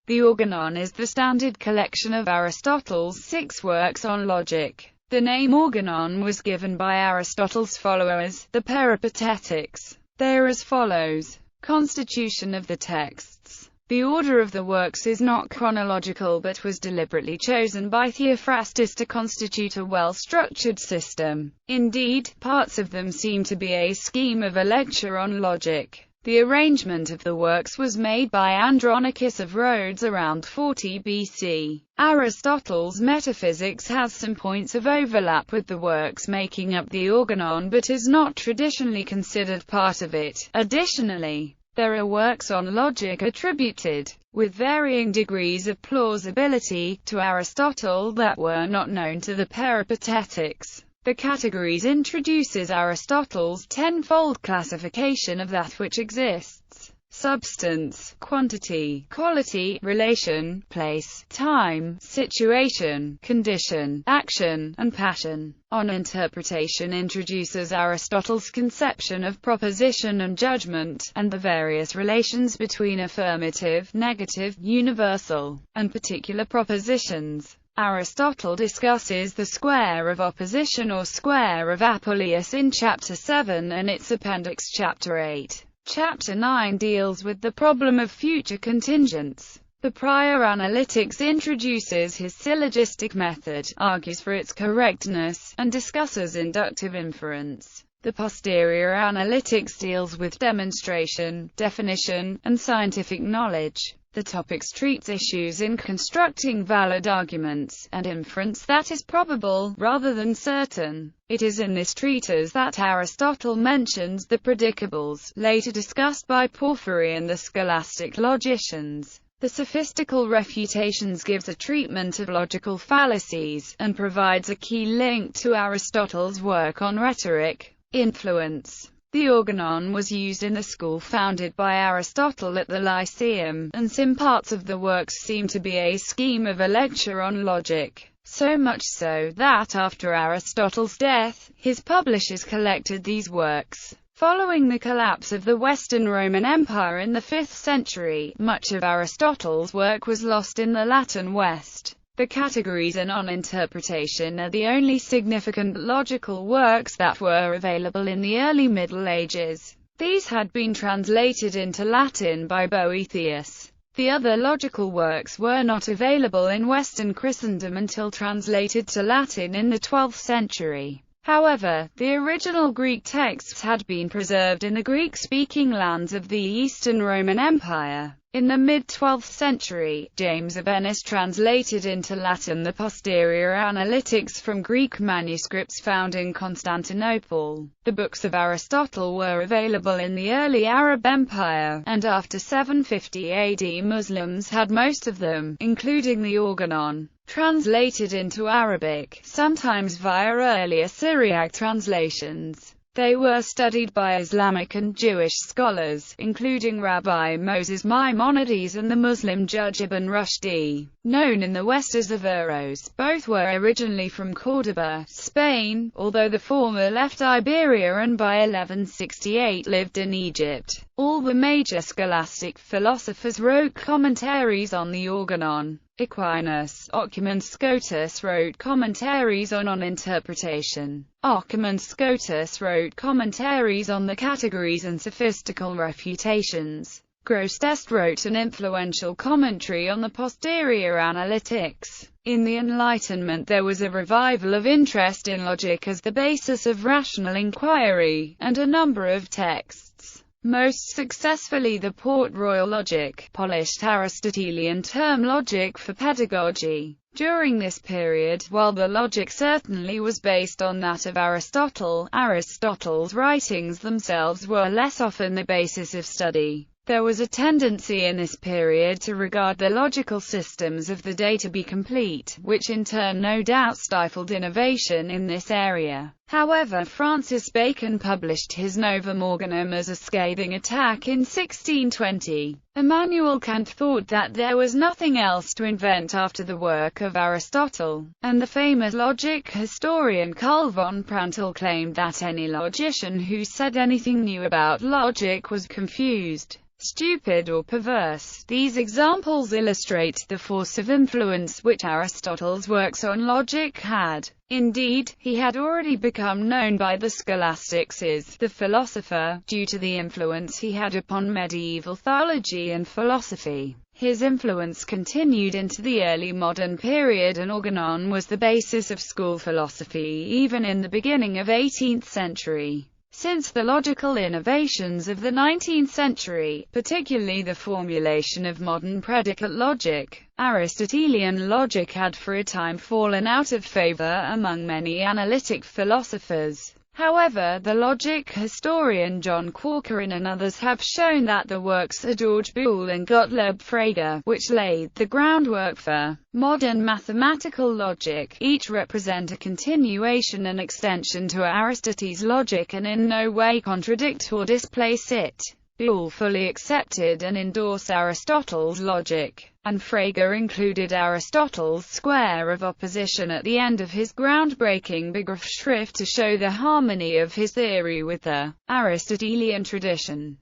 The Organon is the standard collection of Aristotle's 6 works on logic. The name Organon was given by Aristotle's followers, the Peripatetics. They are as follows. Constitution of the texts. The order of the works is not chronological but was deliberately chosen by Theophrastus to constitute a well-structured system. Indeed, parts of them seem to be a scheme of a lecture on logic. The arrangement of the works was made by Andronicus of Rhodes around 40 BC. Aristotle's metaphysics has some points of overlap with the works making up the Organon but is not traditionally considered part of it. Additionally, there are works on logic attributed, with varying degrees of plausibility, to Aristotle that were not known to the Peripatetics. The categories introduces Aristotle's tenfold classification of that which exists: substance, quantity, quality, relation, place, time, situation, condition, action, and passion. On interpretation introduces Aristotle's conception of proposition and judgment, and the various relations between affirmative, negative, universal, and particular propositions. Aristotle discusses the square of opposition or square of Apuleius in Chapter 7 and its appendix Chapter 8. Chapter 9 deals with the problem of future contingents. The prior analytics introduces his syllogistic method, argues for its correctness, and discusses inductive inference. The posterior analytics deals with demonstration, definition, and scientific knowledge. The topics treats issues in constructing valid arguments, and inference that is probable, rather than certain. It is in this treatise that Aristotle mentions the predicables, later discussed by Porphyry and the scholastic logicians. The Sophistical Refutations gives a treatment of logical fallacies, and provides a key link to Aristotle's work on rhetoric. Influence. The Organon was used in the school founded by Aristotle at the Lyceum, and some parts of the works seem to be a scheme of a lecture on logic. So much so that after Aristotle's death, his publishers collected these works. Following the collapse of the Western Roman Empire in the 5th century, much of Aristotle's work was lost in the Latin West. The categories and on interpretation are the only significant logical works that were available in the early Middle Ages. These had been translated into Latin by Boethius. The other logical works were not available in Western Christendom until translated to Latin in the 12th century. However, the original Greek texts had been preserved in the Greek-speaking lands of the Eastern Roman Empire. In the mid-12th century, James of Ennis translated into Latin the posterior analytics from Greek manuscripts found in Constantinople. The books of Aristotle were available in the early Arab Empire, and after 750 AD Muslims had most of them, including the Organon, translated into Arabic, sometimes via earlier Syriac translations. They were studied by Islamic and Jewish scholars, including Rabbi Moses Maimonides and the Muslim judge Ibn Rushdi, known in the West as Averroes. Both were originally from Córdoba, Spain, although the former left Iberia and by 1168 lived in Egypt. All the major scholastic philosophers wrote commentaries on the Organon. Aquinas, Occam and Scotus wrote commentaries on interpretation. Occam and Scotus wrote commentaries on the categories and sophistical refutations. Grosseteste wrote an influential commentary on the posterior analytics. In the Enlightenment there was a revival of interest in logic as the basis of rational inquiry, and a number of texts, most successfully the Port-Royal logic, polished Aristotelian term logic for pedagogy. During this period, while the logic certainly was based on that of Aristotle, Aristotle's writings themselves were less often the basis of study. There was a tendency in this period to regard the logical systems of the day to be complete, which in turn no doubt stifled innovation in this area. However, Francis Bacon published his Novum Organum as a scathing attack in 1620. Immanuel Kant thought that there was nothing else to invent after the work of Aristotle, and the famous logic historian Karl von Prantl claimed that any logician who said anything new about logic was confused, stupid or perverse. These examples illustrate the force of influence which Aristotle's works on logic had. Indeed, he had already become known by the scholastics as the philosopher, due to the influence he had upon medieval theology and philosophy. His influence continued into the early modern period, and Organon was the basis of school philosophy even in the beginning of 18th century. Since the logical innovations of the 19th century, particularly the formulation of modern predicate logic, Aristotelian logic had for a time fallen out of favor among many analytic philosophers. However, the logic historian John Corcoran and others have shown that the works of George Boole and Gottlob Frege, which laid the groundwork for modern mathematical logic, each represent a continuation and extension to Aristotle's logic and in no way contradict or displace it. Boole fully accepted and endorsed Aristotle's logic, and Frege included Aristotle's square of opposition at the end of his groundbreaking Begriffsschrift to show the harmony of his theory with the Aristotelian tradition.